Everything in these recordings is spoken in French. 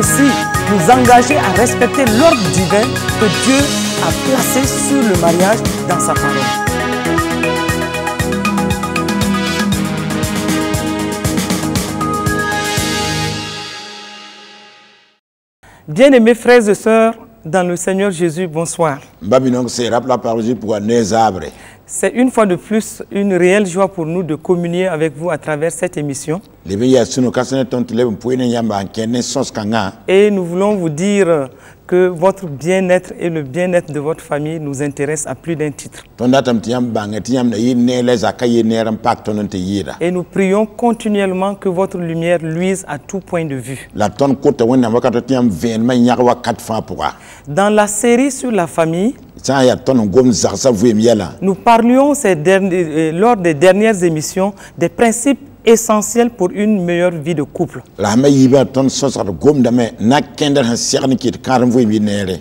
aussi nous engager à respecter l'ordre divin que Dieu a placé sur le mariage dans sa parole. Bien-aimés frères et sœurs, dans le Seigneur Jésus, bonsoir. C'est une fois de plus une réelle joie pour nous de communier avec vous à travers cette émission. Et nous voulons vous dire que votre bien-être et le bien-être de votre famille nous intéressent à plus d'un titre. Et nous prions continuellement que votre lumière luise à tout point de vue. Dans la série sur la famille, nous parlions lors des dernières émissions des principes essentiels pour une meilleure vie de couple.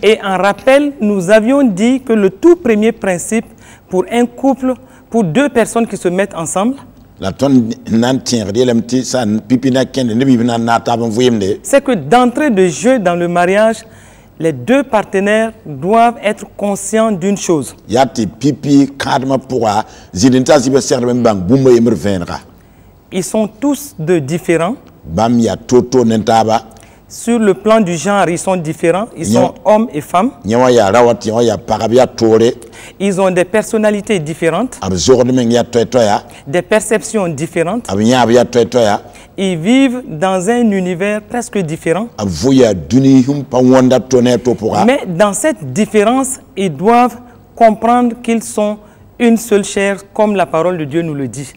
Et en rappel, nous avions dit que le tout premier principe pour un couple, pour deux personnes qui se mettent ensemble, c'est que d'entrée de jeu dans le mariage, les deux partenaires doivent être conscients d'une chose. Ils sont tous différents. Sur le plan du genre, ils sont différents. Ils sont hommes et femmes. Ils ont des personnalités différentes, des perceptions différentes. Ils vivent dans un univers presque différent. Mais dans cette différence, ils doivent comprendre qu'ils sont une seule chair, comme la parole de Dieu nous le dit.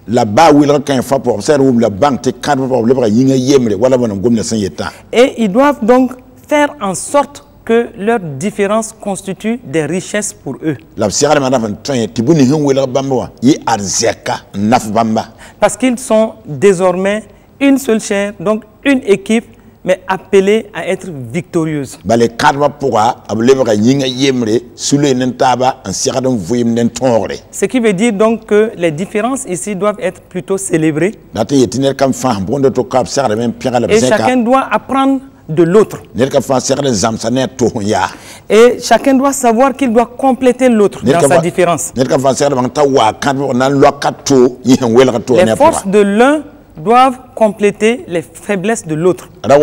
Et ils doivent donc faire en sorte que leurs différences constituent des richesses pour eux. Parce qu'ils sont désormais une seule chair, donc une équipe, mais appelée à être victorieuse. Ce qui veut dire donc que les différences ici doivent être plutôt célébrées. Et chacun doit apprendre de l'autre. Et chacun doit savoir qu'il doit compléter l'autre dans sa différence. Les forces de l'un doivent compléter les faiblesses de l'autre. Le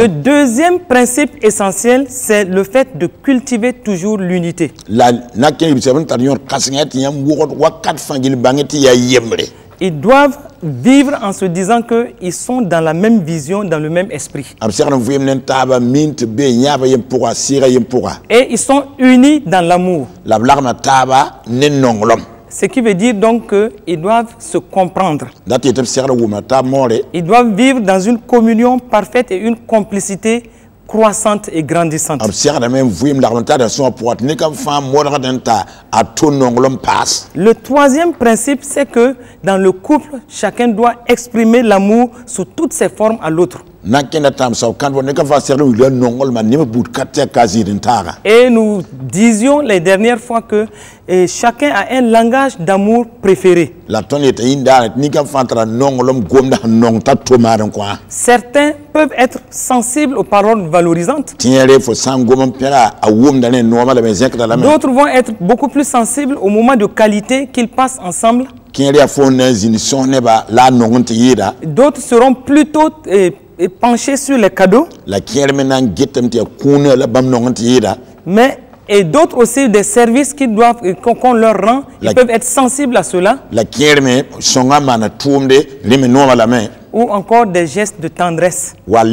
deuxième principe essentiel, c'est le fait de cultiver toujours l'unité. Ils doivent vivre en se disant qu'ils sont dans la même vision, dans le même esprit. Et ils sont unis dans l'amour. Ce qui veut dire donc qu'ils doivent se comprendre. Ils doivent vivre dans une communion parfaite et une complicité croissante et grandissante. Le troisième principe, c'est que dans le couple, chacun doit exprimer l'amour sous toutes ses formes à l'autre. Et nous disions les dernières fois que chacun a un langage d'amour préféré. Certains peuvent être sensibles aux paroles valorisantes. D'autres vont être beaucoup plus sensibles aux moments de qualité qu'ils passent ensemble. D'autres seront plutôt penchés sur les cadeaux. Mais et d'autres aussi des services qu'on leur rend, ils peuvent être sensibles à cela. Ou encore des gestes de tendresse. Dans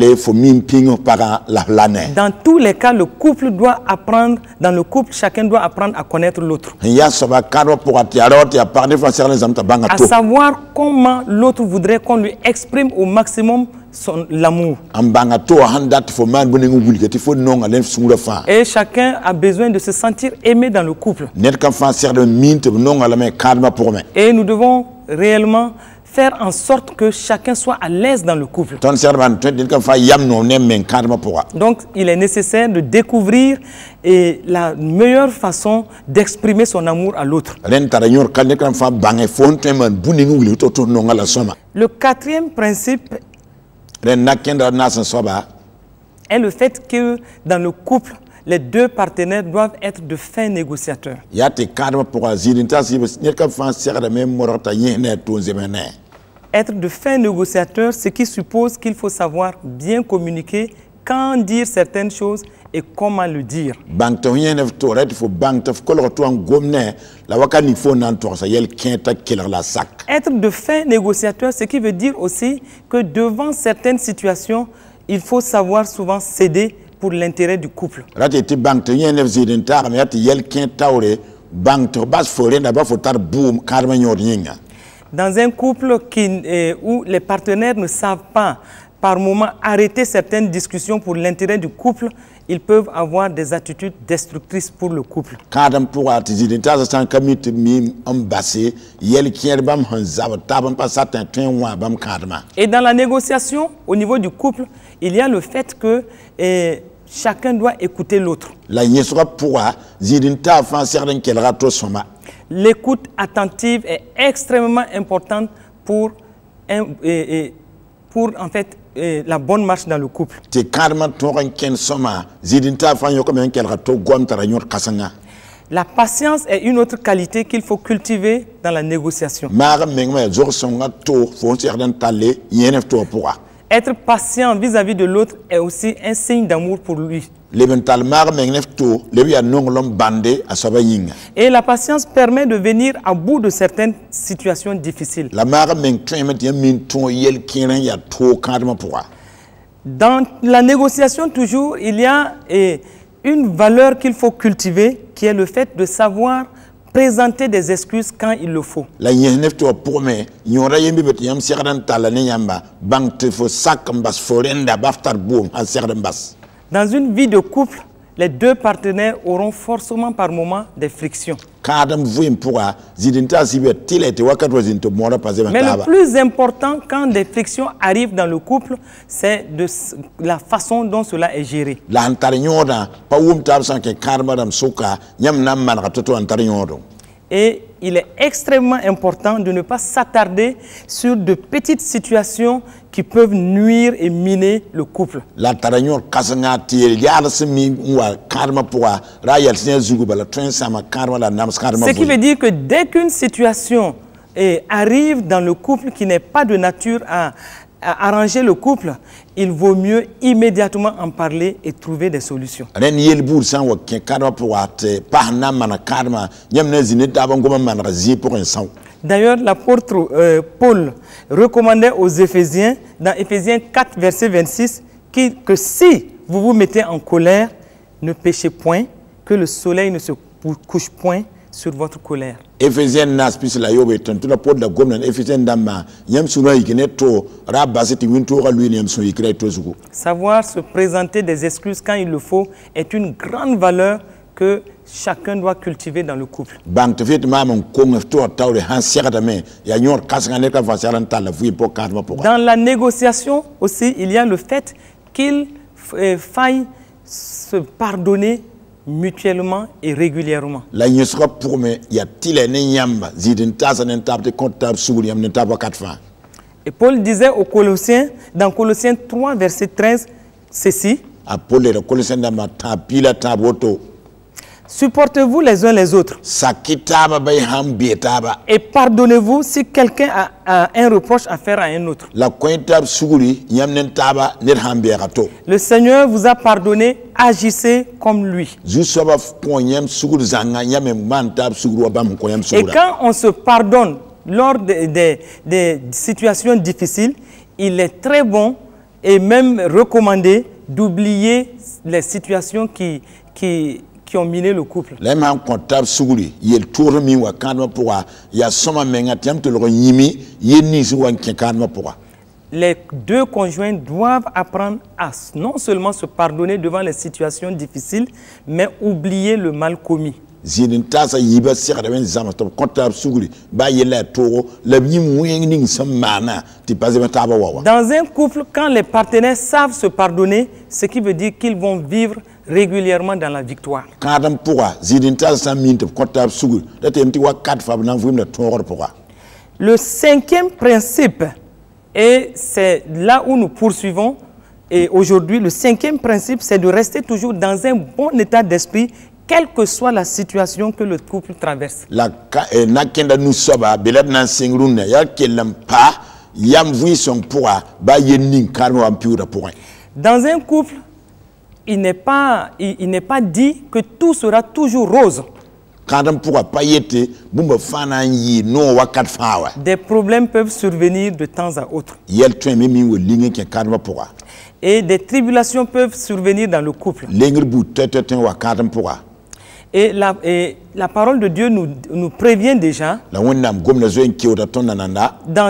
tous les cas, le couple doit apprendre, dans le couple, chacun doit apprendre à connaître l'autre. À savoir comment l'autre voudrait qu'on lui exprime au maximum l'amour. Et chacun a besoin de se sentir aimé dans le couple. Et nous devons réellement faire en sorte que chacun soit à l'aise dans le couple. Donc, il est nécessaire de découvrir la meilleure façon d'exprimer son amour à l'autre. Le quatrième principe est le fait que dans le couple, les deux partenaires doivent être de fins négociateurs. Être de fins négociateurs, ce qui suppose qu'il faut savoir bien communiquer, quand dire certaines choses et comment le dire. Être de fin négociateur, ce qui veut dire aussi que devant certaines situations, il faut savoir souvent céder pour l'intérêt du couple. Dans un couple où les partenaires ne savent pas par moment arrêter certaines discussions pour l'intérêt du couple, ils peuvent avoir des attitudes destructrices pour le couple. Et dans la négociation, au niveau du couple, il y a le fait que chacun doit écouter l'autre. L'écoute attentive est extrêmement importante pour en fait la bonne marche dans le couple. La patience est une autre qualité qu'il faut cultiver dans la négociation. Être patient vis-à-vis de l'autre est aussi un signe d'amour pour lui. Et la patience permet de venir à bout de certaines situations difficiles. Dans la négociation, toujours, il y a une valeur qu'il faut cultiver, qui est le fait de savoir présenter des excuses quand il le faut. Dans une vie de couple, les deux partenaires auront forcément par moment des frictions. Mais le plus important quand des frictions arrivent dans le couple, c'est la façon dont cela est géré. Et il est extrêmement important de ne pas s'attarder sur de petites situations qui peuvent nuire et miner le couple. Ce qui veut dire que dès qu'une situation arrive dans le couple qui n'est pas de nature à arranger le couple, il vaut mieux immédiatement en parler et trouver des solutions. D'ailleurs, l'apôtre Paul recommandait aux Éphésiens, dans Éphésiens 4, verset 26, que si vous vous mettez en colère, ne péchez point, que le soleil ne se couche point sur votre colère. Savoir se présenter des excuses quand il le faut est une grande valeur que chacun doit cultiver dans le couple. Dans la négociation aussi, il y a le fait qu'il faille se pardonner mutuellement et régulièrement. Et Paul disait aux Colossiens, dans Colossiens 3, verset 13, ceci: supportez-vous les uns les autres et pardonnez-vous si quelqu'un a un reproche à faire à un autre. Le Seigneur vous a pardonné, agissez comme lui. Et quand on se pardonne lors des situations difficiles, il est très bon et même recommandé d'oublier les situations qui ont miné le couple. Les deux conjoints doivent apprendre à non seulement se pardonner devant les situations difficiles, mais oublier le mal commis. Dans un couple, quand les partenaires savent se pardonner, ce qui veut dire qu'ils vont vivre régulièrement dans la victoire. Le cinquième principe Et c'est là où nous poursuivons. Et aujourd'hui, le 5e principe, c'est de rester toujours dans un bon état d'esprit, quelle que soit la situation que le couple traverse. Dans un couple, il n'est pas dit que tout sera toujours rose. Des problèmes peuvent survenir de temps à autre. Et des tribulations peuvent survenir dans le couple. Et la parole de Dieu nous prévient déjà dans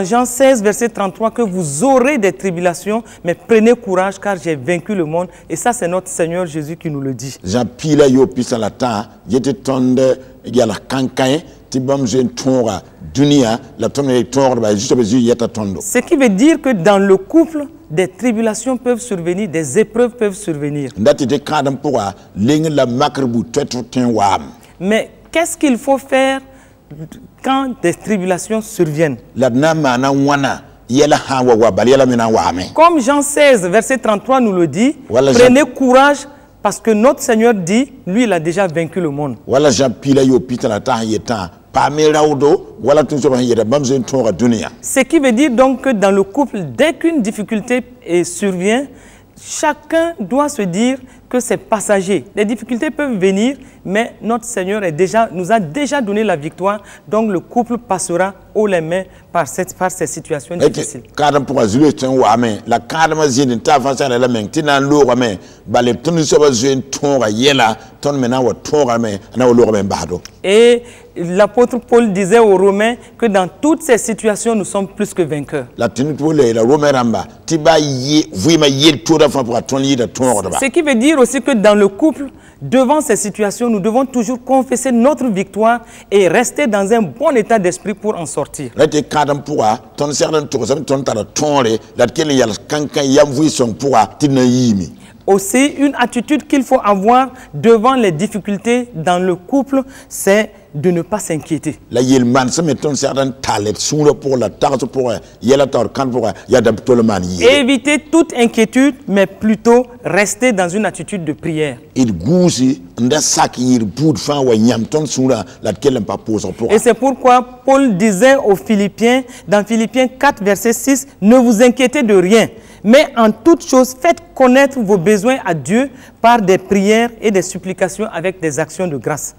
Jean 16, verset 33 que vous aurez des tribulations, mais prenez courage car j'ai vaincu le monde. Et ça, c'est notre Seigneur Jésus qui nous le dit. Ce qui veut dire que dans le couple, des tribulations peuvent survenir, des épreuves peuvent survenir. Mais qu'est-ce qu'il faut faire quand des tribulations surviennent? Comme Jean 16, verset 33 nous le dit, prenez courage parce que notre Seigneur dit, lui, il a déjà vaincu le monde. Ce qui veut dire donc que dans le couple, dès qu'une difficulté survient, chacun doit se dire que c'est passager. Les difficultés peuvent venir, mais notre Seigneur nous a déjà donné la victoire. Donc le couple passera haut les mains par ces situations difficiles. Et l'apôtre Paul disait aux Romains que dans toutes ces situations, nous sommes plus que vainqueurs. Ce qui veut dire aussi que dans le couple, devant ces situations, nous devons toujours confesser notre victoire et rester dans un bon état d'esprit pour en sortir. Aussi, une attitude qu'il faut avoir devant les difficultés dans le couple, c'est de ne pas s'inquiéter. Éviter toute inquiétude, mais plutôt rester dans une attitude de prière. Et c'est pourquoi Paul disait aux Philippiens, dans Philippiens 4, verset 6, « Ne vous inquiétez de rien, mais en toute chose, faites connaître vos besoins à Dieu par des prières et des supplications avec des actions de grâce. »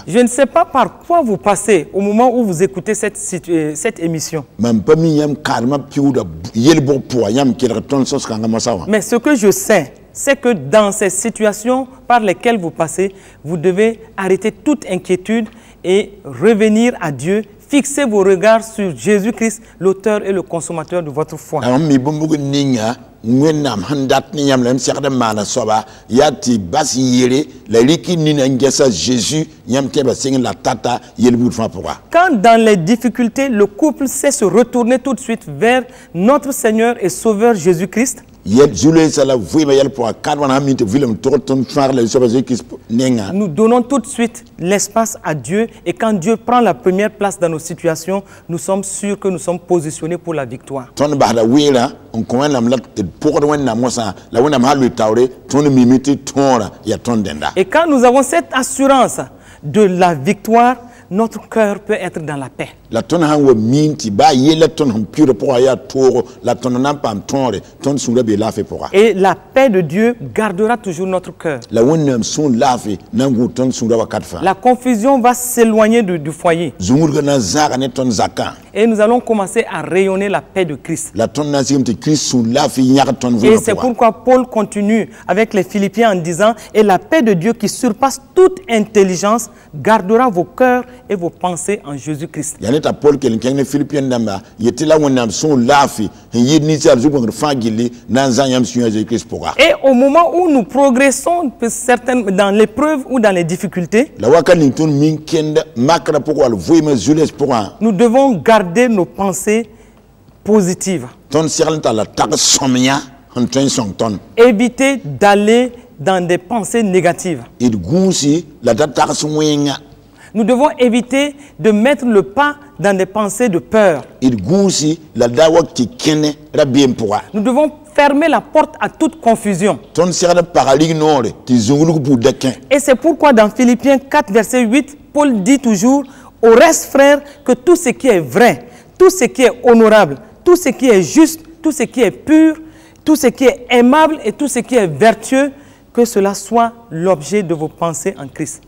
Je ne sais pas par quoi vous passez au moment où vous écoutez cette émission. Mais ce que je sais, c'est que dans ces situations par lesquelles vous passez, vous devez arrêter toute inquiétude et revenir à Dieu. Fixez vos regards sur Jésus-Christ, l'auteur et le consommateur de votre foi. Quand dans les difficultés, le couple sait se retourner tout de suite vers notre Seigneur et Sauveur Jésus-Christ, nous donnons tout de suite l'espace à Dieu, et quand Dieu prend la première place dans nos situations, nous sommes sûrs que nous sommes positionnés pour la victoire. Et quand nous avons cette assurance de la victoire, notre cœur peut être dans la paix. Et la paix de Dieu gardera toujours notre cœur. La confusion va s'éloigner du foyer. Et nous allons commencer à rayonner la paix de Christ. Et c'est pourquoi Paul continue avec les Philippiens en disant « Et la paix de Dieu qui surpasse toute intelligence gardera vos cœurs et vos pensées en Jésus-Christ. » Et au moment où nous progressons dans l'épreuve ou dans les difficultés, nous devons garder nos pensées positives. Éviter d'aller dans des pensées négatives. Nous devons éviter de mettre le pas dans des pensées de peur. Nous devons fermer la porte à toute confusion. Et c'est pourquoi dans Philippiens 4, verset 8, Paul dit toujours, au reste, frères, que tout ce qui est vrai, tout ce qui est honorable, tout ce qui est juste, tout ce qui est pur, tout ce qui est aimable et tout ce qui est vertueux, que cela soit l'objet de vos pensées en Christ.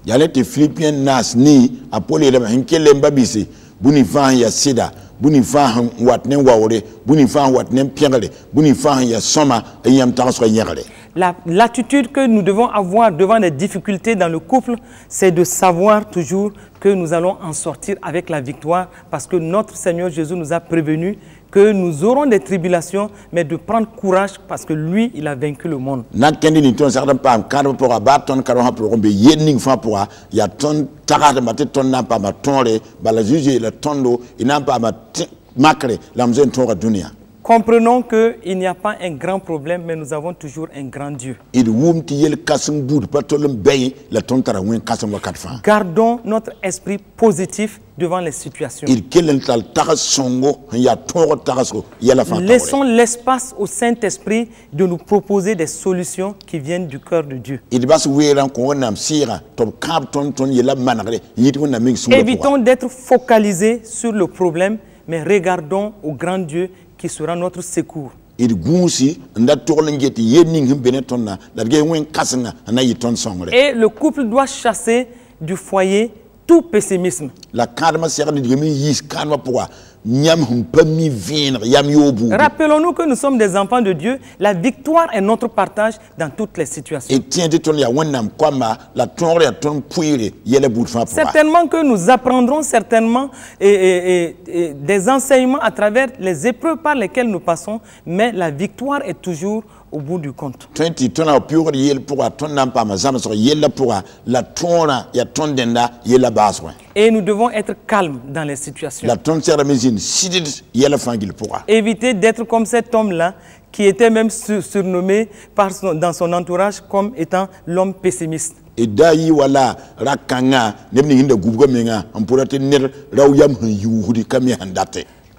L'attitude que nous devons avoir devant les difficultés dans le couple, c'est de savoir toujours que nous allons en sortir avec la victoire, parce que notre Seigneur Jésus nous a prévenus que nous aurons des tribulations, mais de prendre courage parce que lui, il a vaincu le monde. Comprenons qu'il n'y a pas un grand problème, mais nous avons toujours un grand Dieu. Gardons notre esprit positif devant les situations. Laissons l'espace au Saint-Esprit de nous proposer des solutions qui viennent du cœur de Dieu. Évitons d'être focalisés sur le problème, mais regardons au grand Dieu qui sera notre secours. Et le couple doit chasser du foyer tout pessimisme. Rappelons-nous que nous sommes des enfants de Dieu. La victoire est notre partage dans toutes les situations. Certainement que nous apprendrons des enseignements à travers les épreuves par lesquelles nous passons, mais la victoire est toujours au bout du compte. Et nous devons être calmes dans les situations. Éviter d'être comme cet homme-là qui était même surnommé dans son entourage comme étant l'homme pessimiste.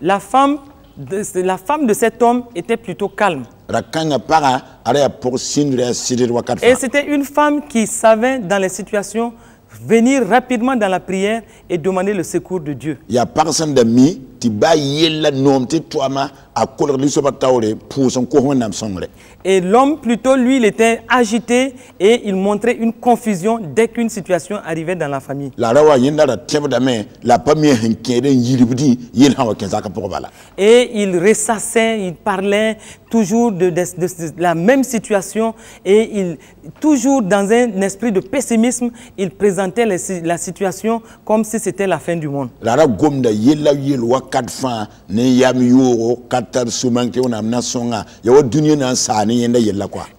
La femme de cet homme était plutôt calme. Et c'était une femme qui savait dans les situations venir rapidement dans la prière et demander le secours de Dieu. Et l'homme, plutôt, lui, il était agité et il montrait une confusion dès qu'une situation arrivait dans la famille. Et il ressassait, il parlait toujours de la même situation et toujours dans un esprit de pessimisme, il présentait la situation comme si c'était la fin du monde.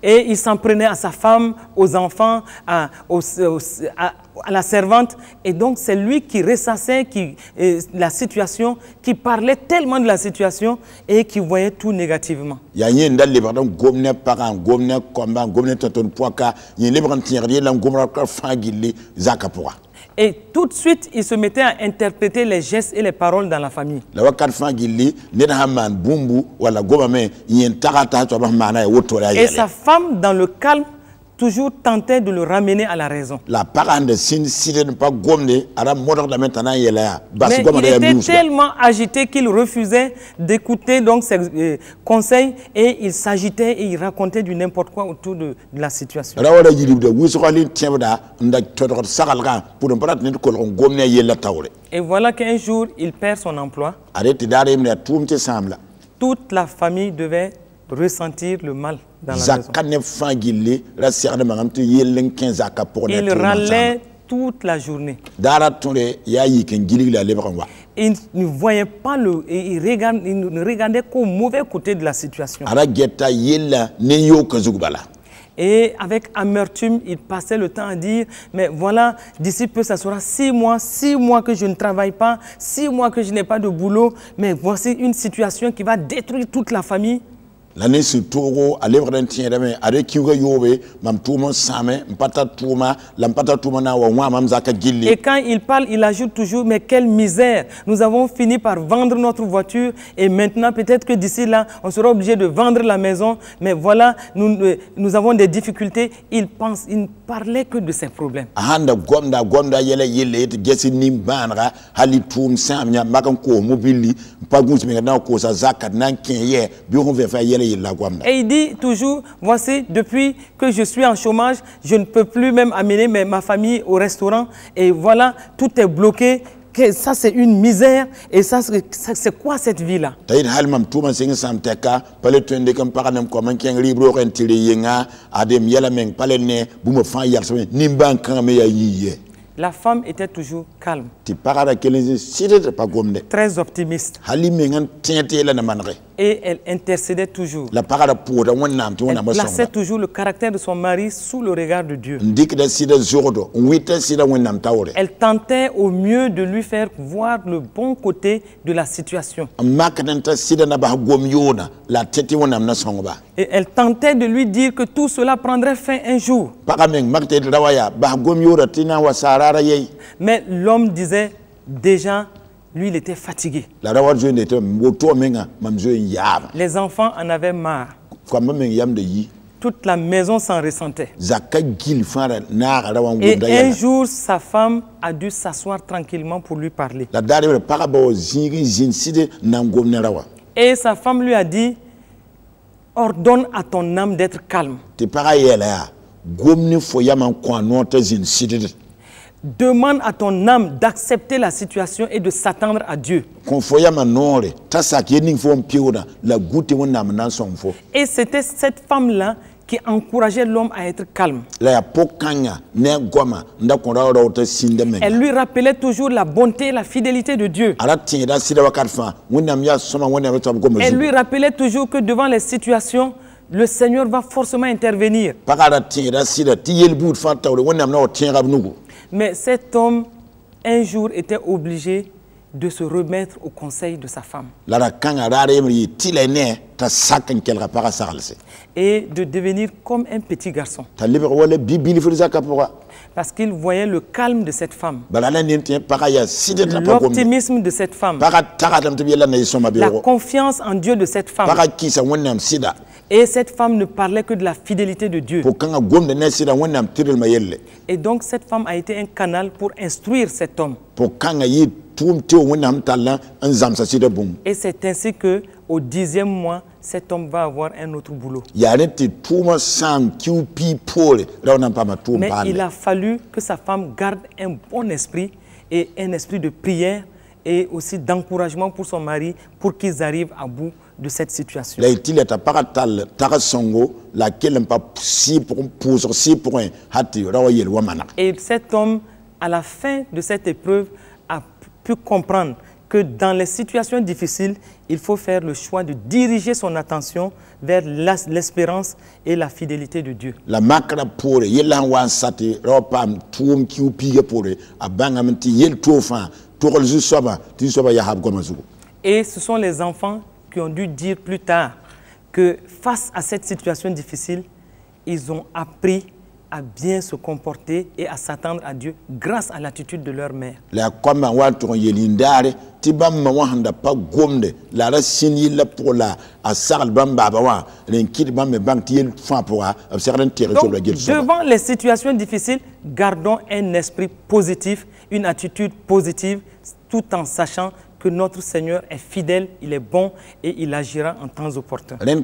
Et il s'en prenait à sa femme, aux enfants, à la servante. Et donc c'est lui qui ressassait la situation, qui parlait tellement de la situation et qui voyait tout négativement. Et tout de suite, il se mettait à interpréter les gestes et les paroles dans la famille. Et sa femme, dans le calme, toujours tentait de le ramener à la raison. Mais il était tellement agité qu'il refusait d'écouter donc ses conseils et il s'agitait et il racontait du n'importe quoi autour de la situation. Et voilà qu'un jour, il perd son emploi. Toute la famille devait ressentir le mal dans la maison. Il râlait toute la journée. Il ne voyait pas il ne regardait qu'au mauvais côté de la situation. Et avec amertume, il passait le temps à dire, mais voilà, d'ici peu, ça sera 6 mois que je ne travaille pas, 6 mois que je n'ai pas de boulot, mais voici une situation qui va détruire toute la famille. L'année sur Togo, à l'œuvre d'un tien d'ame, avec qui vous yobe, mam tourment same, mpata tourma, l'ampata tourmana ou moi, mam zaka gilli. Et quand il parle, il ajoute toujours, mais quelle misère. Nous avons fini par vendre notre voiture et maintenant peut-être que d'ici là, on sera obligé de vendre la maison. Mais voilà, nous avons des difficultés. Il ne parlait que de ses problèmes. Ahanda gonda yele yele gesi nimbanra hali toum samnya makan ko mobili pas gousi mais na ko sa zakat nan kenye bi on veut faire yele yela gwamda. Et il dit toujours, voici, depuis que je suis en chômage, je ne peux plus même amener ma famille au restaurant. Et voilà, tout est bloqué. Que ça, c'est une misère. Et ça, c'est quoi cette vie-là? Taïd halmam touma sing samteka, pale twende comme paranam comme un libro rentili yenga, adem yela meng pale ne, boum fan yalsome, nimban kame ya yiye. La femme était toujours calme. Très optimiste. Et elle intercédait toujours. Elle plaçait toujours le caractère de son mari sous le regard de Dieu. Elle tentait au mieux de lui faire voir le bon côté de la situation. Et elle tentait de lui dire que tout cela prendrait fin un jour. Mais l'homme disait déjà, lui, il était fatigué. Les enfants en avaient marre. Toute la maison s'en ressentait. Et un jour, sa femme a dû s'asseoir tranquillement pour lui parler. Et sa femme lui a dit, ordonne à ton âme d'être calme. Demande à ton âme d'accepter la situation et de s'attendre à Dieu. Et c'était cette femme-là qui encourageait l'homme à être calme. Elle lui rappelait toujours la bonté et la fidélité de Dieu. Elle lui rappelait toujours que devant les situations, le Seigneur va forcément intervenir. Mais cet homme, un jour, était obligé de se remettre au conseil de sa femme. Et de devenir comme un petit garçon. Parce qu'il voyait le calme de cette femme. L'optimisme de cette femme. La confiance en Dieu de cette femme. Et cette femme ne parlait que de la fidélité de Dieu. Et donc cette femme a été un canal pour instruire cet homme. Et c'est ainsi que au 10e mois, cet homme va avoir un autre boulot. Mais il a fallu que sa femme garde un bon esprit et un esprit de prière et aussi d'encouragement pour son mari pour qu'ils arrivent à bout de cette situation. Et cet homme, à la fin de cette épreuve, a pu comprendre que dans les situations difficiles, il faut faire le choix de diriger son attention vers l'espérance et la fidélité de Dieu. Et ce sont les enfants qui ont dû dire plus tard que face à cette situation difficile, ils ont appris à bien se comporter et à s'attendre à Dieu grâce à l'attitude de leur mère. Donc, devant les situations difficiles, gardons un esprit positif, une attitude positive, tout en sachant que notre Seigneur est fidèle, il est bon et il agira en temps opportun. Et dans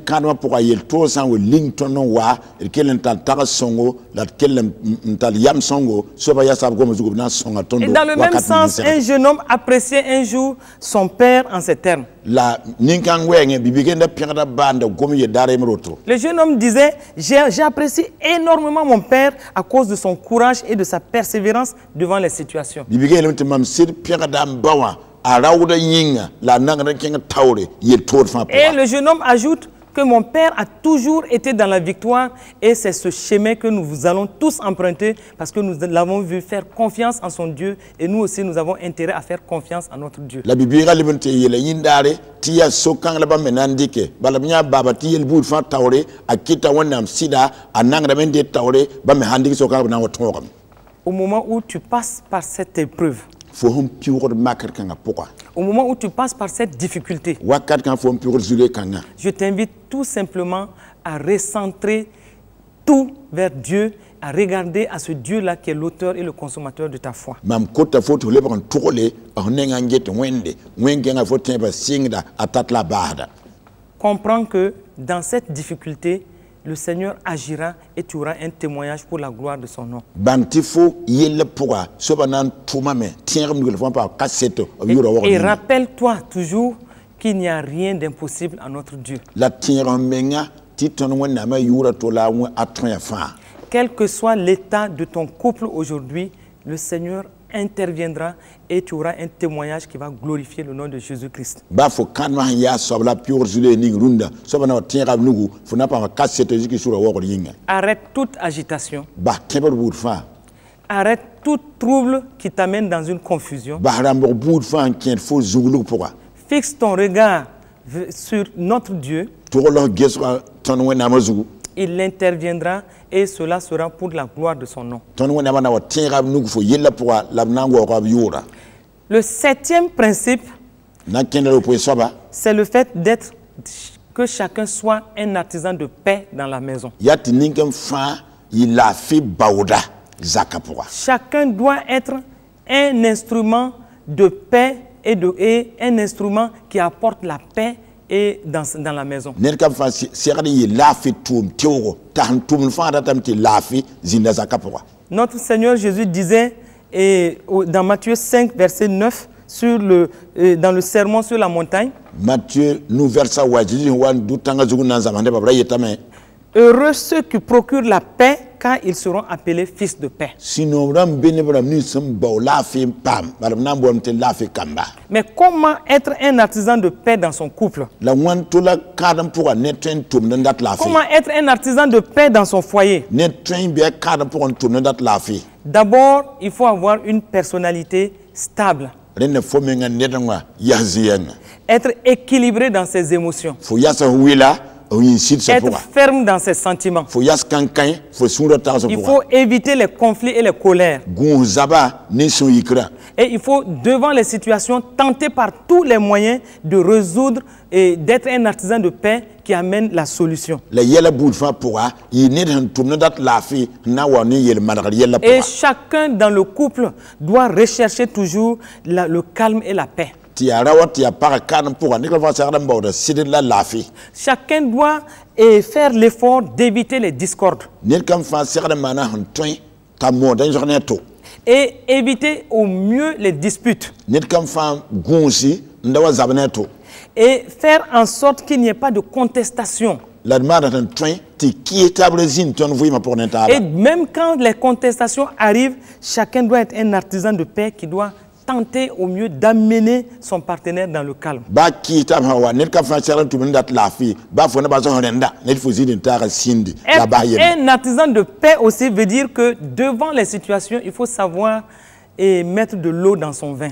le même sens, un jeune homme appréciait un jour son père en ces termes. Le jeune homme disait, j'ai apprécié énormément mon père à cause de son courage et de sa persévérance devant les situations. Et le jeune homme ajoute, que mon père a toujours été dans la victoire et c'est ce chemin que nous allons tous emprunter parce que nous l'avons vu faire confiance en son Dieu et nous aussi nous avons intérêt à faire confiance en notre Dieu. La Bible liberté yele yindare tia sokang la ba menandike balabnya baba tiel bud fa tawre akita wonam sida anang mende tawre ba me handiki sokang na wotongam. Au moment où tu passes par cette épreuve, au moment où tu passes par cette difficulté, je t'invite tout simplement à recentrer tout vers Dieu, à regarder à ce Dieu-là qui est l'auteur et le consommateur de ta foi. Comprends que dans cette difficulté, le Seigneur agira et tu auras un témoignage pour la gloire de son nom. Et rappelle-toi toujours qu'il n'y a rien d'impossible à notre Dieu. Quel que soit l'état de ton couple aujourd'hui, le Seigneur interviendra et tu auras un témoignage qui va glorifier le nom de Jésus-Christ. Arrête toute agitation. Arrête tout trouble qui t'amène dans une confusion. Fixe ton regard sur notre Dieu. Il interviendra et cela sera pour la gloire de son nom. Le septième principe, c'est le fait d'être que chacun soit un artisan de paix dans la maison. Chacun doit être un instrument de paix et un instrument qui apporte la paix et dans la maison. Notre Seigneur Jésus disait dans Matthieu 5, verset 9, dans le sermon sur la montagne, heureux ceux qui procurent la paix, car ils seront appelés fils de paix. Mais comment être un artisan de paix dans son couple? Comment être un artisan de paix dans son foyer? D'abord, il faut avoir une personnalité stable. Être équilibré dans ses émotions. Être ferme dans ses sentiments. Il faut éviter les conflits et les colères. Et il faut, devant les situations, tenter par tous les moyens de résoudre et d'être un artisan de paix qui amène la solution. Et chacun dans le couple doit rechercher toujours le calme et la paix. Chacun doit faire l'effort d'éviter les discordes. Et éviter au mieux les disputes. Et faire en sorte qu'il n'y ait pas de contestation. Et même quand les contestations arrivent, chacun doit être un artisan de paix qui doit tenter au mieux d'amener son partenaire dans le calme. Être un artisan de paix aussi veut dire que devant les situations, il faut savoir mettre de l'eau dans son vin.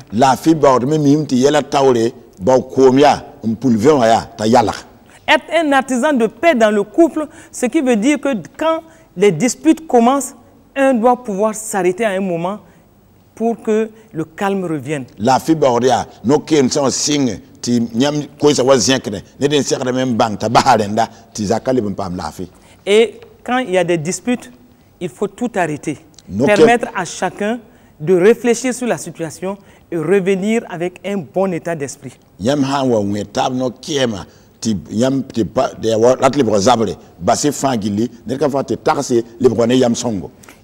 Être un artisan de paix dans le couple, ce qui veut dire que quand les disputes commencent, un doit pouvoir s'arrêter à un moment pour que le calme revienne. Et quand il y a des disputes, il faut tout arrêter. Permettre à chacun de réfléchir sur la situation et revenir avec un bon état d'esprit.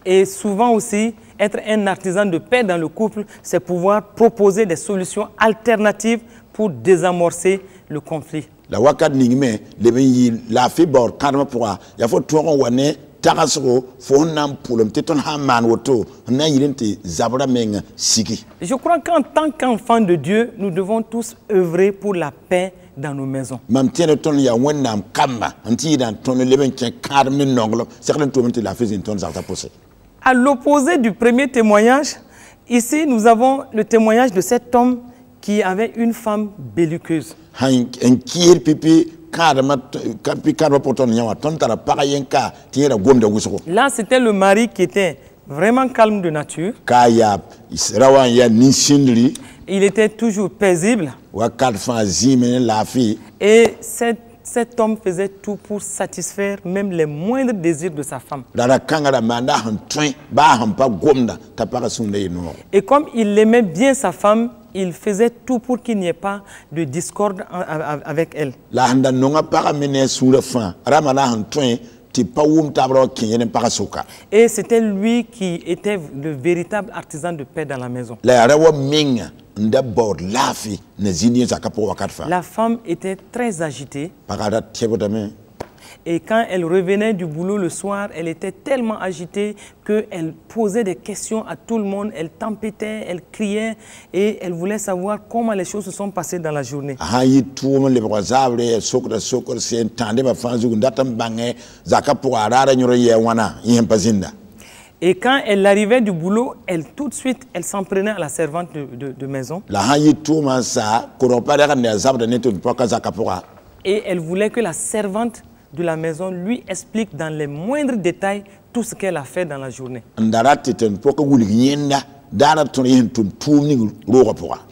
Et souvent aussi, être un artisan de paix dans le couple, c'est pouvoir proposer des solutions alternatives pour désamorcer le conflit. Je crois qu'en tant qu'enfants de Dieu, nous devons tous œuvrer pour la paix dans nos maisons. À l'opposé du premier témoignage, ici nous avons le témoignage de cet homme qui avait une femme belliqueuse. Là, c'était le mari qui était vraiment calme de nature. Il était toujours paisible. Et cet homme faisait tout pour satisfaire même les moindres désirs de sa femme. Et comme il aimait bien sa femme, il faisait tout pour qu'il n'y ait pas de discorde avec elle. Et c'était lui qui était le véritable artisan de paix dans la maison. La femme était très agitée. Et quand elle revenait du boulot le soir, elle était tellement agitée qu'elle posait des questions à tout le monde. Elle tempêtait, elle criait et elle voulait savoir comment les choses se sont passées dans la journée. Et quand elle arrivait du boulot, tout de suite, elle s'en prenait à la servante de maison. Et elle voulait que la servante de la maison lui explique dans les moindres détails tout ce qu'elle a fait dans la journée.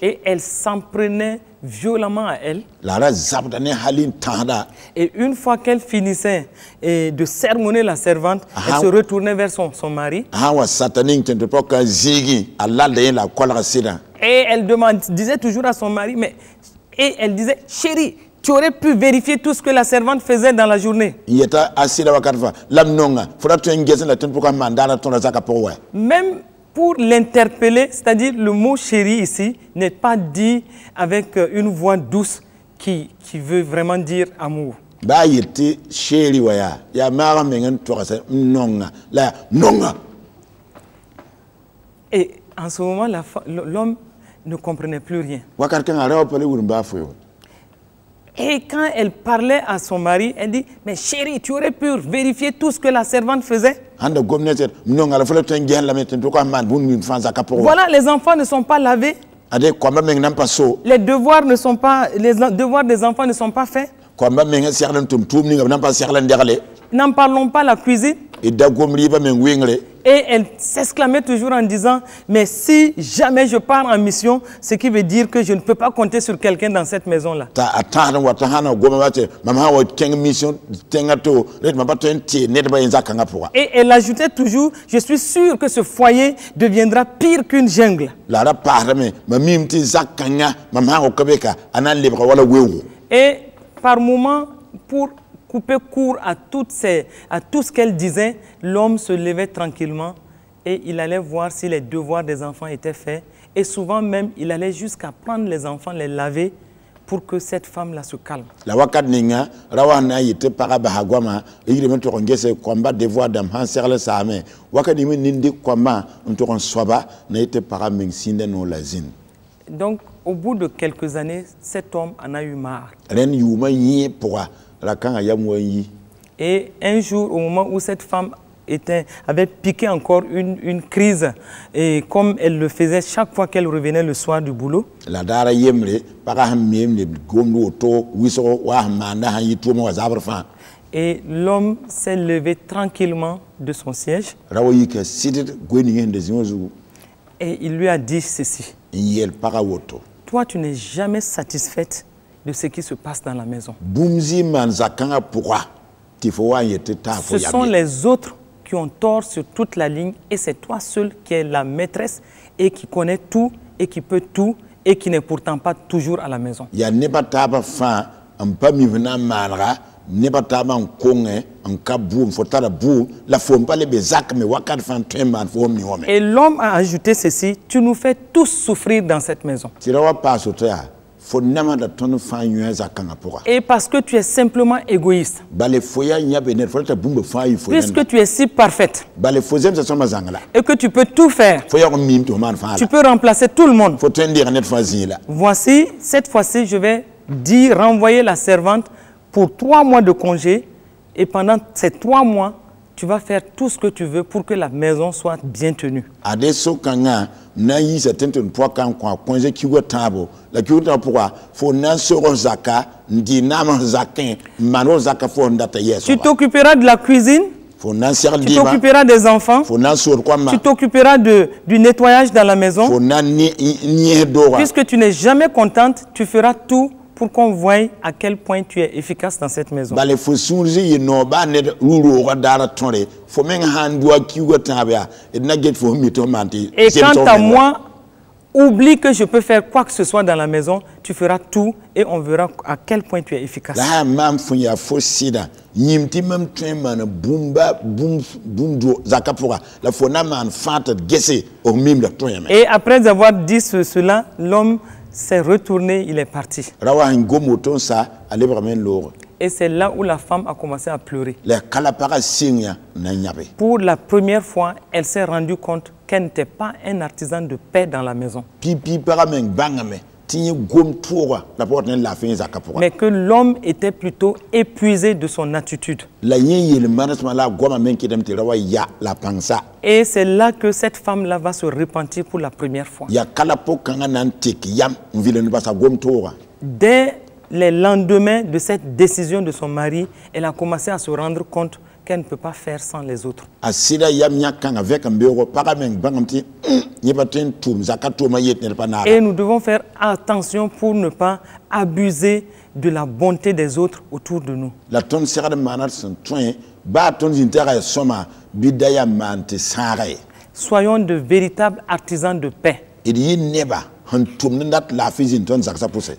Et elle s'en prenait violemment à elle. Et une fois qu'elle finissait de sermonner la servante, elle se retournait vers son mari. Et elle disait toujours à son mari, et elle disait, chérie, tu aurais pu vérifier tout ce que la servante faisait dans la journée. Même pour l'interpeller, c'est-à-dire le mot chérie ici n'est pas dit avec une voix douce qui veut vraiment dire amour. Et en ce moment, l'homme ne comprenait plus rien. Et quand elle parlait à son mari, elle dit, mais chérie, tu aurais pu vérifier tout ce que la servante faisait. Voilà, les enfants ne sont pas lavés. Les devoirs des enfants ne sont pas faits. N'en parlons pas la cuisine. Et elle s'exclamait toujours en disant, mais si jamais je pars en mission, ce qui veut dire que je ne peux pas compter sur quelqu'un dans cette maison-là. Et elle ajoutait toujours, je suis sûr que ce foyer deviendra pire qu'une jungle. Et par moments, pour couper court à tout ce qu'elle disait, l'homme se levait tranquillement et il allait voir si les devoirs des enfants étaient faits. Et souvent même, il allait jusqu'à prendre les enfants, les laver pour que cette femme-là se calme. Donc, au bout de quelques années, cet homme en a eu marre. Et un jour, au moment où cette femme avait piqué encore une crise, et comme elle le faisait chaque fois qu'elle revenait le soir du boulot, et l'homme s'est levé tranquillement de son siège et il lui a dit ceci. Toi, tu n'es jamais satisfaite de ce qui se passe dans la maison. Ce sont les autres qui ont tort sur toute la ligne et c'est toi seul qui es la maîtresse et qui connaît tout et qui peut tout et qui n'est pourtant pas toujours à la maison. Et l'homme a ajouté ceci, tu nous fais tous souffrir dans cette maison. Et parce que tu es simplement égoïste. Puisque tu es si parfaite. Et que tu peux tout faire. Tu peux remplacer tout le monde. Voici, cette fois-ci, je vais dit renvoyer la servante pour 3 mois de congé et pendant ces 3 mois, tu vas faire tout ce que tu veux pour que la maison soit bien tenue. Tu t'occuperas de la cuisine, tu t'occuperas des enfants, tu t'occuperas du nettoyage dans la maison. Puisque tu n'es jamais contente, tu feras tout pour qu'on voie à quel point tu es efficace dans cette maison. Et quant à moi, oublie que je peux faire quoi que ce soit dans la maison, tu feras tout et on verra à quel point tu es efficace. Et après avoir dit cela, l'homme s'est retourné, il est parti. Et c'est là où la femme a commencé à pleurer. Pour la première fois, elle s'est rendue compte qu'elle n'était pas un artisan de paix dans la maison. Mais que l'homme était plutôt épuisé de son attitude. Et c'est là que cette femme-là va se repentir pour la première fois. Dès les lendemains de cette décision de son mari, elle a commencé à se rendre compte qu'elle ne peut pas faire sans les autres. Et nous devons faire attention pour ne pas abuser de la bonté des autres autour de nous. Soyons de véritables artisans de paix.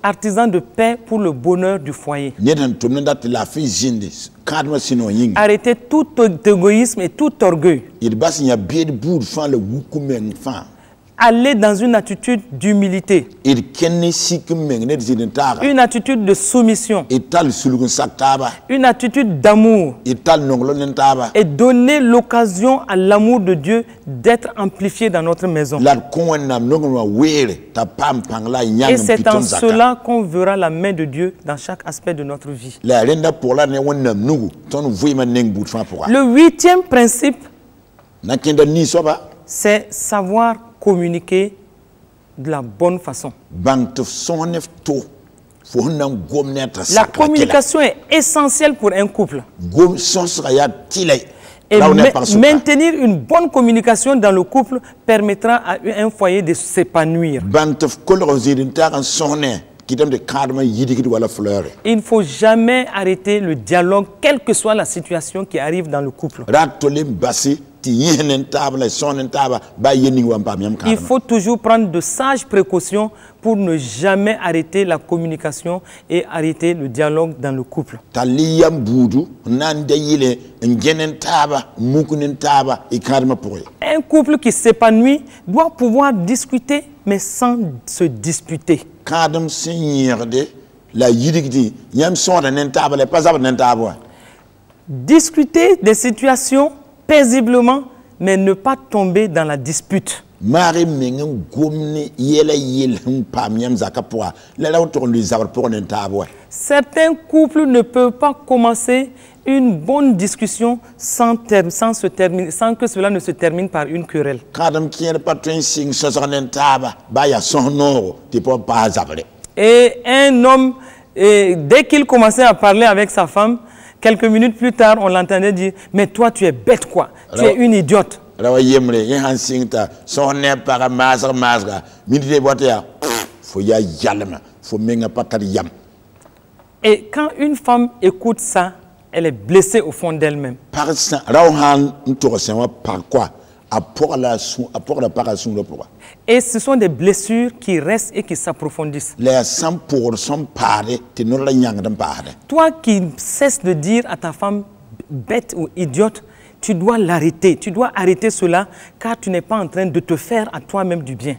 Artisan de paix pour le bonheur du foyer. Arrêtez tout égoïsme et tout orgueil. Allez dans une attitude d'humilité, une attitude de soumission, une attitude d'amour, et donner l'occasion à l'amour de Dieu d'être amplifié dans notre maison. Et c'est en cela qu'on verra la main de Dieu dans chaque aspect de notre vie. Le 8e principe, c'est savoir communiquer de la bonne façon. La communication est essentielle pour un couple. Et maintenir une bonne communication dans le couple permettra à un foyer de s'épanouir. Il ne faut jamais arrêter le dialogue, quelle que soit la situation qui arrive dans le couple. Il faut toujours prendre de sages précautions pour ne jamais arrêter la communication et arrêter le dialogue dans le couple. Un couple qui s'épanouit doit pouvoir discuter mais sans se disputer. Discuter des situations paisiblement, mais ne pas tomber dans la dispute. Certains couples ne peuvent pas commencer une bonne discussion sans que cela ne se termine par une querelle. Et un homme, dès qu'il commençait à parler avec sa femme, quelques minutes plus tard, on l'entendait dire « Mais toi, tu es bête quoi, tu es une idiote. » Et quand une femme écoute ça, elle est blessée au fond d'elle-même. Et ce sont des blessures qui restent et qui s'approfondissent. Toi qui cesses de dire à ta femme bête ou idiote, tu dois l'arrêter. Tu dois arrêter cela car tu n'es pas en train de te faire à toi-même du bien.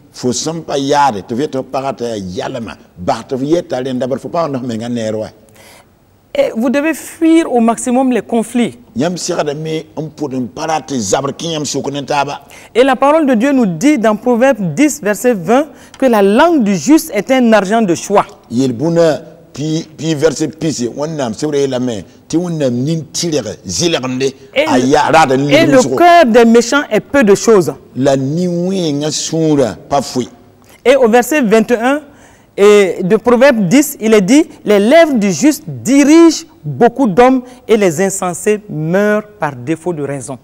Et vous devez fuir au maximum les conflits. Et la parole de Dieu nous dit dans Proverbe 10, verset 20, que la langue du juste est un argent de choix. puis verset pisi wonnam c'est vrai la main ti wonnam nin tirere zilerande et ayara le cœur des méchants est peu de choses. La niwi nga sura pas fouille. Et au verset 21 et de Proverbe 10, il est dit, les lèvres du juste dirigent beaucoup d'hommes et les insensés meurent par défaut de raison.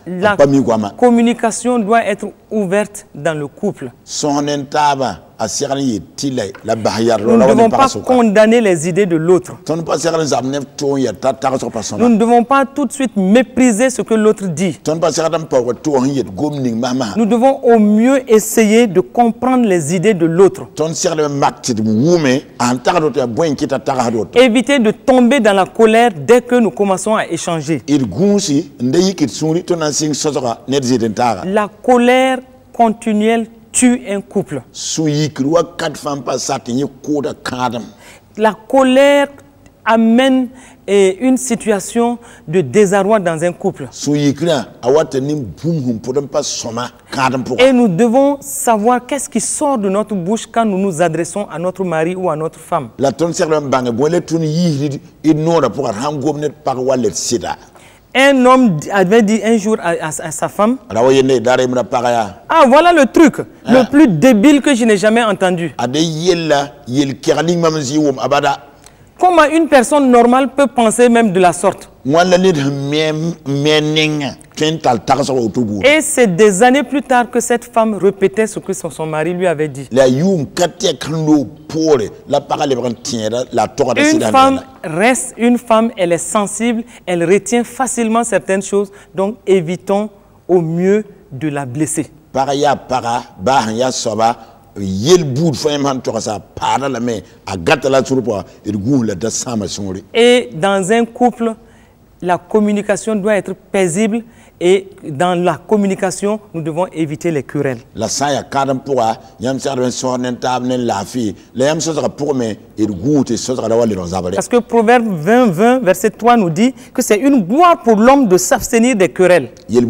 La communication doit être ouverte dans le couple. Nous ne devons pas condamner les idées de l'autre. Nous ne devons pas tout de suite mépriser ce que l'autre dit. Nous devons au mieux essayer de comprendre les idées de l'autre. Éviter de tomber dans la colère dès que nous commençons à échanger. La colère continuelle tue un couple. La colère amène une situation de désarroi dans un couple. Et nous devons savoir qu'est-ce qui sort de notre bouche quand nous nous adressons à notre mari ou à notre femme. Un homme avait dit un jour à sa femme, ah voilà le truc le plus débile que je n'ai jamais entendu. Comment une personne normale peut penser même de la sorte? Et c'est des années plus tard que cette femme répétait ce que son mari lui avait dit. Une femme, elle est sensible, elle retient facilement certaines choses, donc évitons au mieux de la blesser. Et dans un couple, la communication doit être paisible et dans la communication, nous devons éviter les querelles. Parce que Proverbe 20, verset 3 nous dit que c'est une gloire pour l'homme de s'abstenir des querelles. Mais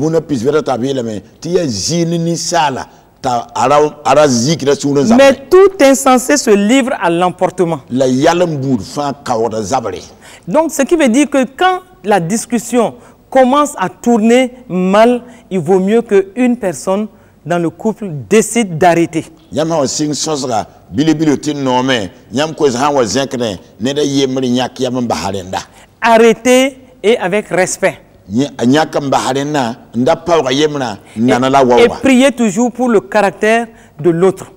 tout insensé se livre à l'emportement. Donc, ce qui veut dire que quand la discussion commence à tourner mal, il vaut mieux qu'une personne dans le couple décide d'arrêter. Arrêter et avec respect. Et prier toujours pour le caractère de l'autre.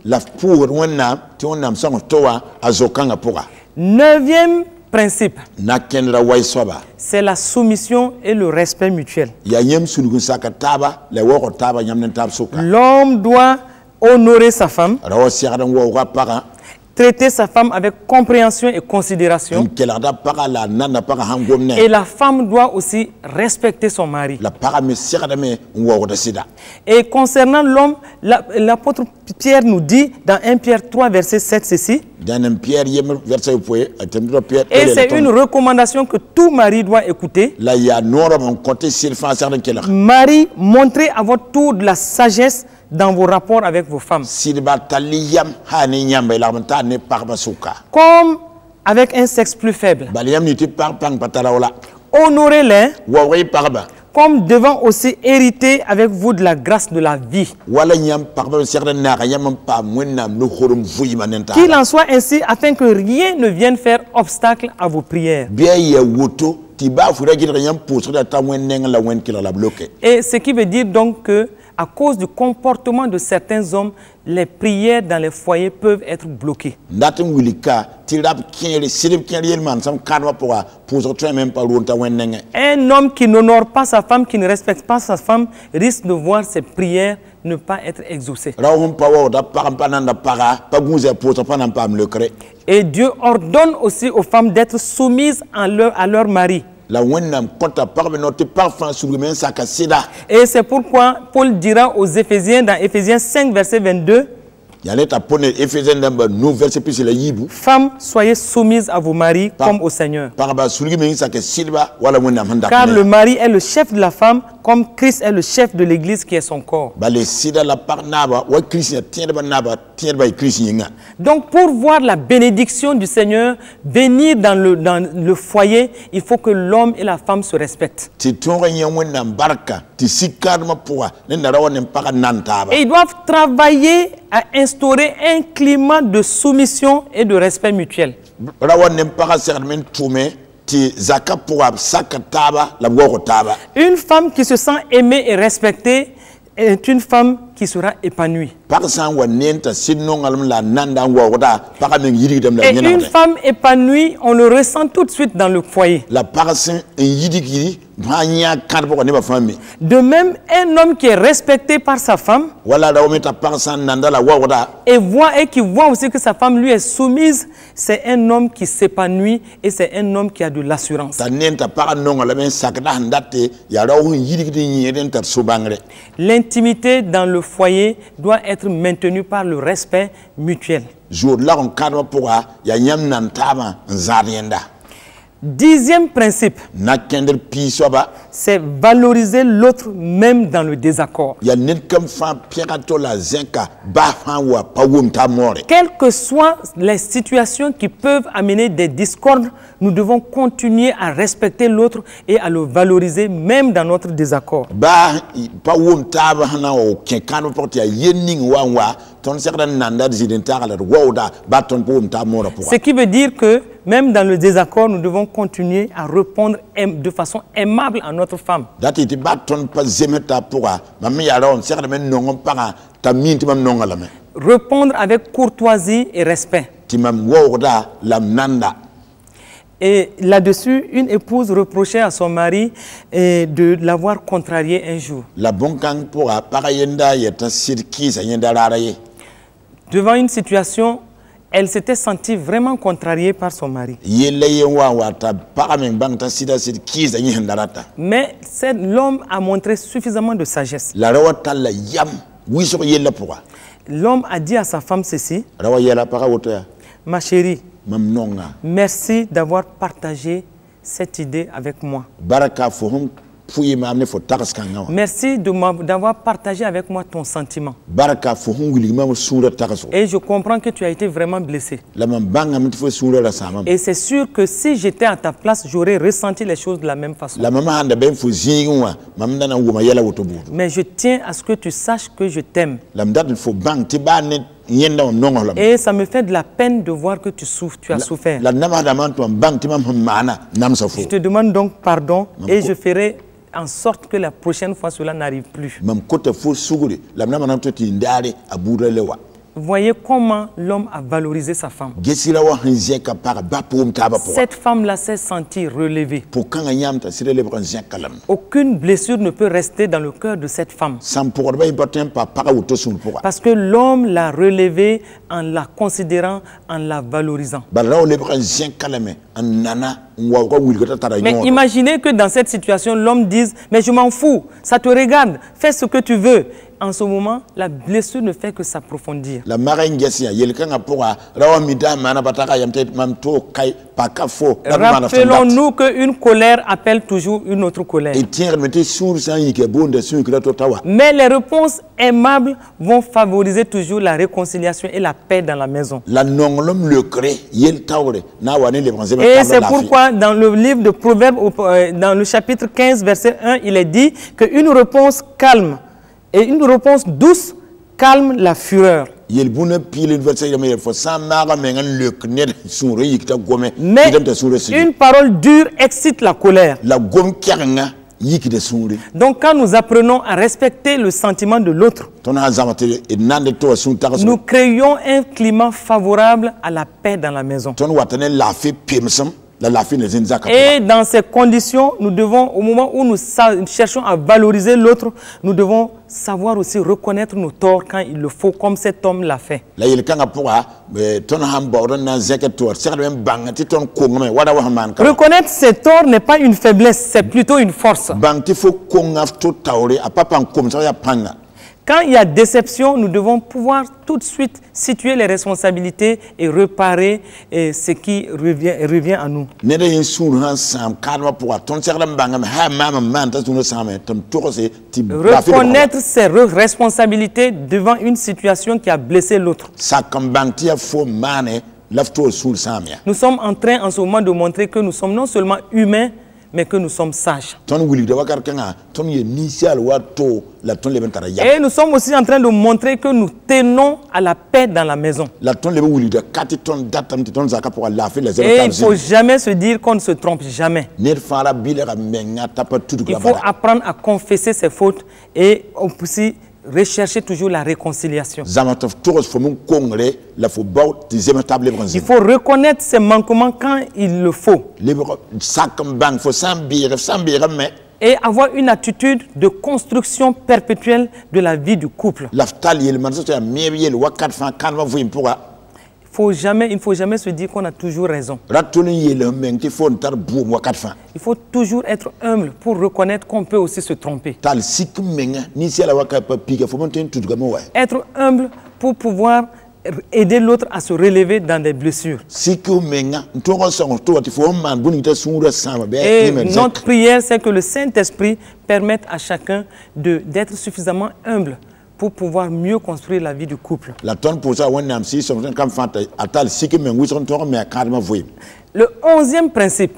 9e principe, c'est la soumission et le respect mutuel. L'homme doit honorer sa femme, traiter sa femme avec compréhension et considération. Et la femme doit aussi respecter son mari. Et concernant l'homme, l'apôtre Pierre nous dit dans 1 Pierre 3, verset 7, ceci. Et c'est une recommandation que tout mari doit écouter. Mari, montrez à votre tour de la sagesse dans vos rapports avec vos femmes. Comme avec un sexe plus faible. Honorez-les comme devant aussi hériter avec vous de la grâce de la vie. Qu'il en soit ainsi afin que rien ne vienne faire obstacle à vos prières. Et ce qui veut dire donc que à cause du comportement de certains hommes, les prières dans les foyers peuvent être bloquées. Un homme qui n'honore pas sa femme, qui ne respecte pas sa femme, risque de voir ses prières ne pas être exaucées. Et Dieu ordonne aussi aux femmes d'être soumises à leur mari. Et c'est pourquoi Paul dira aux Éphésiens, dans Éphésiens 5, verset 22, Femmes, soyez soumises à vos maris comme au Seigneur. Car le mari est le chef de la femme, comme Christ est le chef de l'Église qui est son corps. Donc pour voir la bénédiction du Seigneur venir dans le foyer, il faut que l'homme et la femme se respectent. Et ils doivent travailler à instaurer un climat de soumission et de respect mutuel. Une femme qui se sent aimée et respectée est une femme qui sera épanouie. Et une femme épanouie, on le ressent tout de suite dans le foyer. De même, un homme qui est respecté par sa femme et qui voit aussi que sa femme lui est soumise, c'est un homme qui s'épanouit et c'est un homme qui a de l'assurance. L'intimité dans le foyer doit être maintenue par le respect mutuel. Dixième principe, c'est valoriser l'autre même dans le désaccord. Quelles que soient les situations qui peuvent amener des discordes, nous devons continuer à respecter l'autre et à le valoriser même dans notre désaccord. Ce qui veut dire que même dans le désaccord, nous devons continuer à répondre de façon aimable à notre femme. Répondre avec courtoisie et respect. Et là-dessus, une épouse reprochait à son mari de l'avoir contrarié un jour. Devant une situation, elle s'était sentie vraiment contrariée par son mari. Mais l'homme a montré suffisamment de sagesse. L'homme a dit à sa femme ceci: ma chérie, merci d'avoir partagé cette idée avec moi. Merci d'avoir partagé avec moi ton sentiment. Et je comprends que tu as été vraiment blessé. Et c'est sûr que si j'étais à ta place, j'aurais ressenti les choses de la même façon. Mais je tiens à ce que tu saches que je t'aime. Et ça me fait de la peine de voir que tu souffres, tu as souffert. Je te demande donc pardon et je ferai en sorte que la prochaine fois cela n'arrive plus. Voyez comment l'homme a valorisé sa femme. Cette femme-là s'est sentie relevée. Aucune blessure ne peut rester dans le cœur de cette femme. Parce que l'homme l'a relevée en la considérant, en la valorisant. Mais imaginez que dans cette situation, l'homme dise: mais je m'en fous, ça te regarde, fais ce que tu veux. En ce moment, la blessure ne fait que s'approfondir. Rappelons-nous qu'une colère appelle toujours une autre colère. Mais les réponses aimables vont favoriser toujours la réconciliation et la paix dans la maison. Et c'est pourquoi dans le livre de Proverbes, dans le chapitre 15, verset 1, il est dit qu'une réponse calme et une réponse douce calme la fureur. Mais une parole dure excite la colère. Donc quand nous apprenons à respecter le sentiment de l'autre, nous créons un climat favorable à la paix dans la maison. Et dans ces conditions, nous devons, au moment où nous cherchons à valoriser l'autre, nous devons savoir aussi reconnaître nos torts quand il le faut, comme cet homme l'a fait. Reconnaître ses torts n'est pas une Quand il y a déception, nous devons pouvoir tout de suite situer les responsabilités et réparer ce qui revient à nous. Reconnaître ses responsabilités devant une situation qui a blessé l'autre. Nous sommes en train en ce moment de montrer que nous sommes non seulement humains, mais que nous sommes sages. Et nous sommes aussi en train de montrer que nous tenons à la paix dans la maison. Et il ne faut jamais se dire qu'on ne se trompe jamais. Il faut apprendre à confesser ses fautes et aussi rechercher toujours la réconciliation. Il faut reconnaître ses manquements quand il le faut. Et avoir une attitude de construction perpétuelle de la vie du couple. Il ne faut jamais se dire qu'on a toujours raison. Il faut toujours être humble pour reconnaître qu'on peut aussi se tromper. Être humble pour pouvoir aider l'autre à se relever dans des blessures. Et notre prière, c'est que le Saint-Esprit permette à chacun d'être suffisamment humble pour pouvoir mieux construire la vie du couple. Le 11e principe,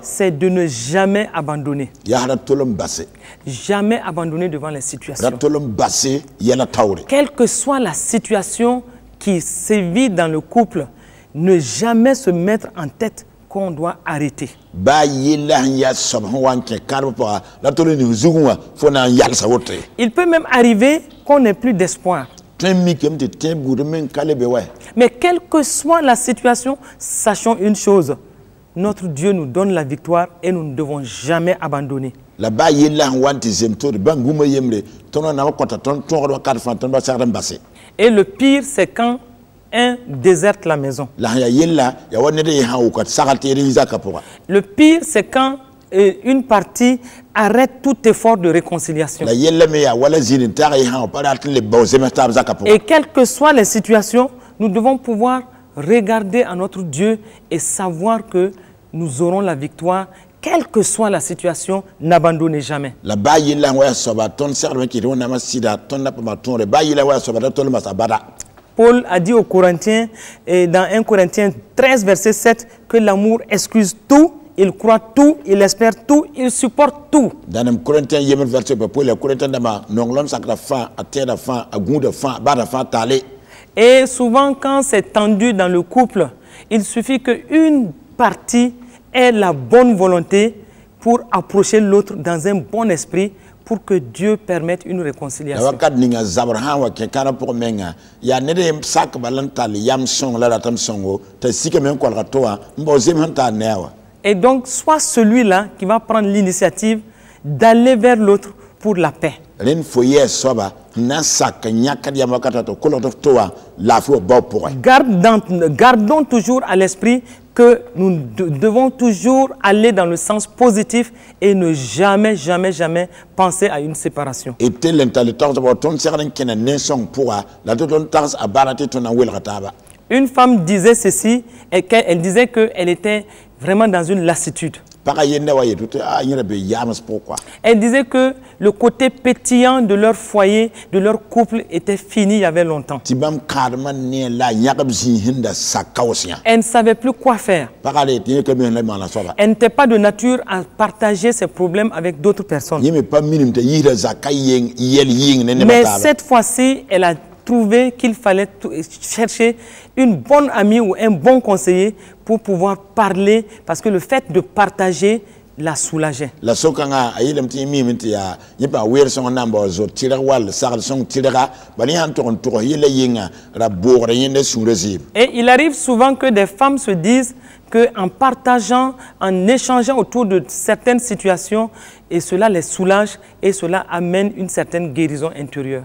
c'est de ne jamais abandonner. Jamais abandonner devant les situations. Quelle que soit la situation qui sévit dans le couple, ne jamais se mettre en tête qu'on doit arrêter. Il peut même arriver qu'on n'ait plus d'espoir. Mais quelle que soit la situation, sachons une chose. Notre Dieu nous donne la victoire et nous ne devons jamais abandonner. Et le pire, c'est quand un déserte la maison. Le pire, c'est quand une partie arrête tout effort de réconciliation. Et quelles que soient les situations, nous devons pouvoir regarder à notre Dieu et savoir que nous aurons la victoire. Quelle que soit la situation, n'abandonnez jamais. Paul a dit aux Corinthiens, dans 1 Corinthiens 13, verset 7, que l'amour excuse tout, il croit tout, il espère tout, il supporte tout. Et souvent, quand c'est tendu dans le couple, il suffit qu'une partie ait la bonne volonté pour approcher l'autre dans un bon esprit, pour que Dieu permette une réconciliation. Et donc, soit celui-là qui va prendre l'initiative d'aller vers l'autre pour la paix. Gardons toujours à l'esprit que nous devons toujours aller dans le sens positif et ne jamais, jamais, jamais penser à une séparation. Une femme disait ceci, elle disait qu'elle était vraiment dans une lassitude. Elle disait que le côté pétillant de leur foyer, de leur couple était fini il y avait longtemps. Elle ne savait plus quoi faire. Elle n'était pas de nature à partager ses problèmes avec d'autres personnes. Mais cette fois-ci, elle a trouvé qu'il fallait chercher une bonne amie ou un bon conseiller pour pouvoir parler, parce que le fait de partager la soulageait. Et il arrive souvent que des femmes se disent qu'en partageant, en échangeant autour de certaines situations, et cela les soulage et cela amène une certaine guérison intérieure.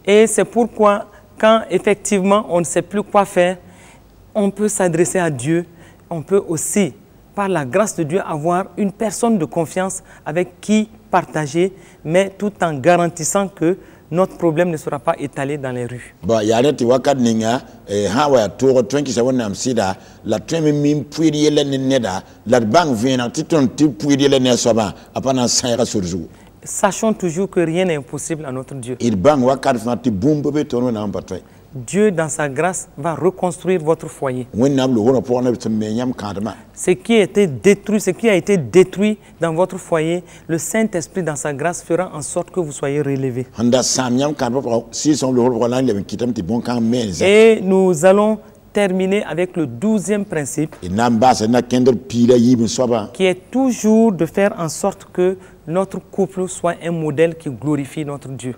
Et c'est pourquoi, quand effectivement on ne sait plus quoi faire, on peut s'adresser à Dieu on peut aussi, par la grâce de Dieu, avoir une personne de confiance avec qui partager, mais tout en garantissant que notre problème ne sera pas étalé dans les rues. Bon, il y a des gens qui ont tour 27 nam sida la treme min puiri le neda la banque vient titon ti puiri le ne soba apana saira sur jour. Sachons toujours que rien n'est impossible à notre Dieu. Il banque wakat fati boum bebe tono na mbatay. Dieu, dans sa grâce, va reconstruire votre foyer. Ce qui a été détruit dans votre foyer, le Saint-Esprit, dans sa grâce, fera en sorte que vous soyez relevés. Et nous allons terminer avec le 12e principe, qui est toujours de faire en sorte que notre couple soit un modèle qui glorifie notre Dieu.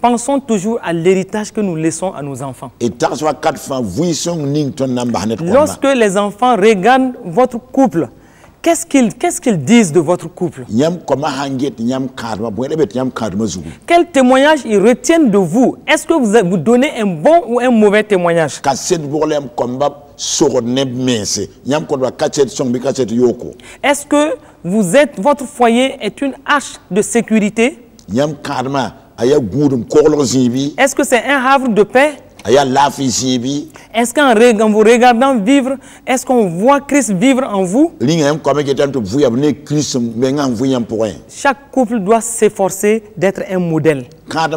Pensons toujours à l'héritage que nous laissons à nos enfants. Lorsque les enfants regardent votre couple, qu'est-ce qu'ils disent de votre couple? Quel témoignage ils retiennent de vous? Est-ce que vous donnez un bon ou un mauvais témoignage? Est-ce que votre foyer est une arche de sécurité? Est-ce que c'est un havre de paix? Est-ce qu'en vous regardant vivre, est-ce qu'on voit Christ vivre en vous? Chaque couple doit s'efforcer d'être un modèle. Un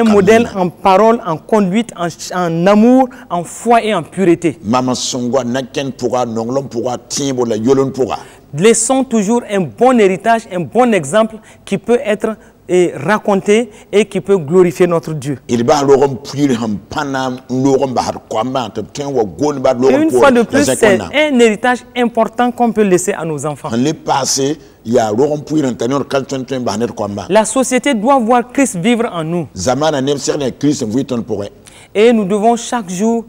modèle en parole, en conduite, en amour, en foi et en pureté. Laissons toujours un bon héritage, un bon exemple qui peut être raconté et qui peut glorifier notre Dieu. Une fois de plus, c'est un héritage important qu'on peut laisser à nos enfants. La société doit voir Christ vivre en nous. Et nous devons chaque jour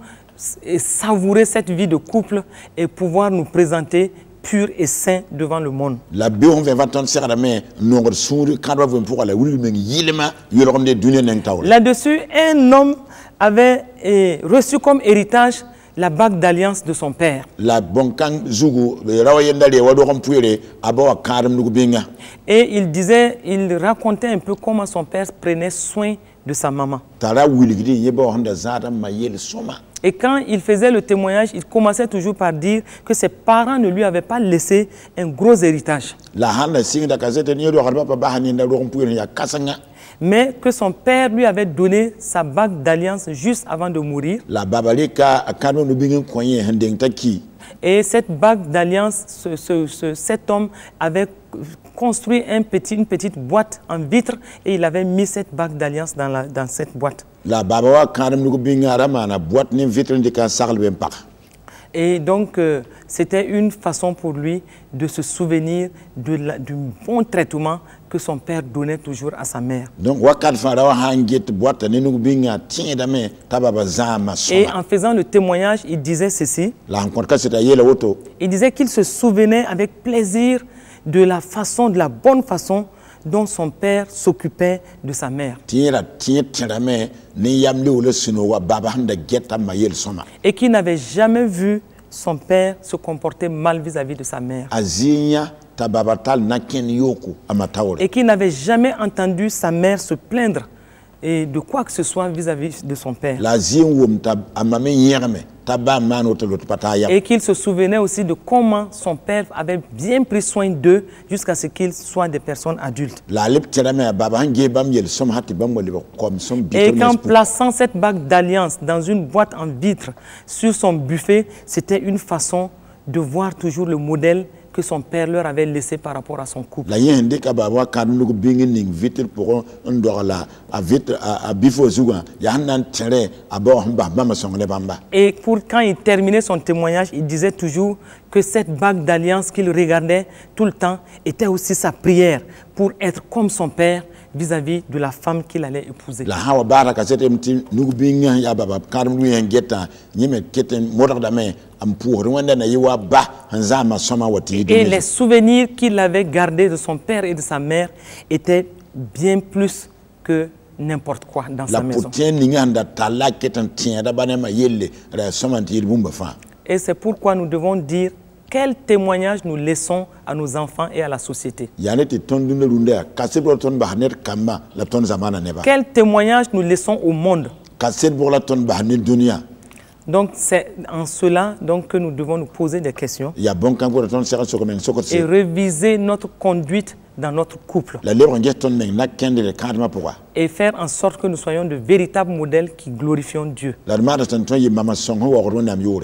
savourer cette vie de couple et pouvoir nous présenter pur et saint devant le monde. Là-dessus, un homme avait reçu comme héritage la bague d'alliance de son père. Et il racontait un peu comment son père prenait soin de sa maman. Et quand il faisait le témoignage, il commençait toujours par dire que ses parents ne lui avaient pas laissé un gros héritage. Mais que son père lui avait donné sa bague d'alliance juste avant de mourir. Et cette bague d'alliance, cet homme avait construit une petite boîte en vitre et il avait mis cette bague d'alliance dans cette boîte. Et donc, c'était une façon pour lui de se souvenir du bon traitement que son père donnait toujours à sa mère. Et en faisant le témoignage, il disait ceci. Il disait qu'il se souvenait avec plaisir de la bonne façon dont son père s'occupait de sa mère. Et qu'il n'avait jamais vu son père se comporter mal vis-à-vis de sa mère. Et qu'il n'avait jamais entendu sa mère se plaindre et de quoi que ce soit vis-à-vis de son père. Et qu'il se souvenait aussi de comment son père avait bien pris soin d'eux jusqu'à ce qu'ils soient des personnes adultes. Et qu'en plaçant cette bague d'alliance dans une boîte en vitre sur son buffet, c'était une façon de voir toujours le modèle que son père leur avait laissé par rapport à son couple. Et quand il terminait son témoignage, il disait toujours que cette bague d'alliance qu'il regardait tout le temps était aussi sa prière pour être comme son père vis-à-vis de la femme qu'il allait épouser. Et les souvenirs qu'il avait gardés de son père et de sa mère étaient bien plus que n'importe quoi dans sa maison. Et c'est pourquoi nous devons dire quel témoignage nous laissons à nos enfants et à la société. Quel témoignage nous laissons au monde. Donc c'est en cela donc, que nous devons nous poser des questions et réviser notre conduite dans notre couple et faire en sorte que nous soyons de véritables modèles qui glorifions Dieu.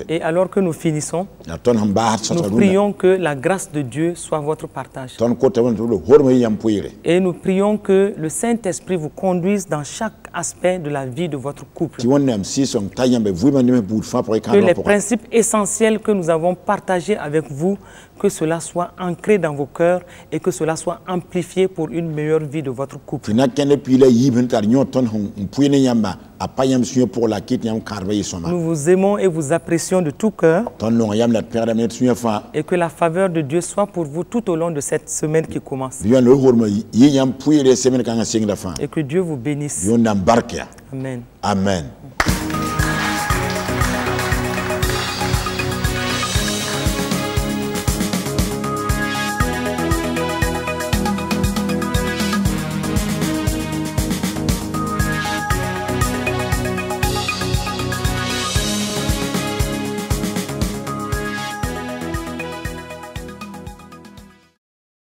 Et alors que nous finissons, nous prions que la grâce de Dieu soit votre partage. Et nous prions que le Saint-Esprit vous conduise dans chaque aspect de la vie de votre couple. Que les principes essentiels que nous avons partagés avec vous, que cela soit ancré dans vos cœurs et que cela soit amplifié pour une meilleure vie de votre couple. Nous vous aimons et vous apprécions de tout cœur et que la faveur de Dieu soit pour vous tout au long de cette semaine qui commence. Et que Dieu vous bénisse. Amen. Amen.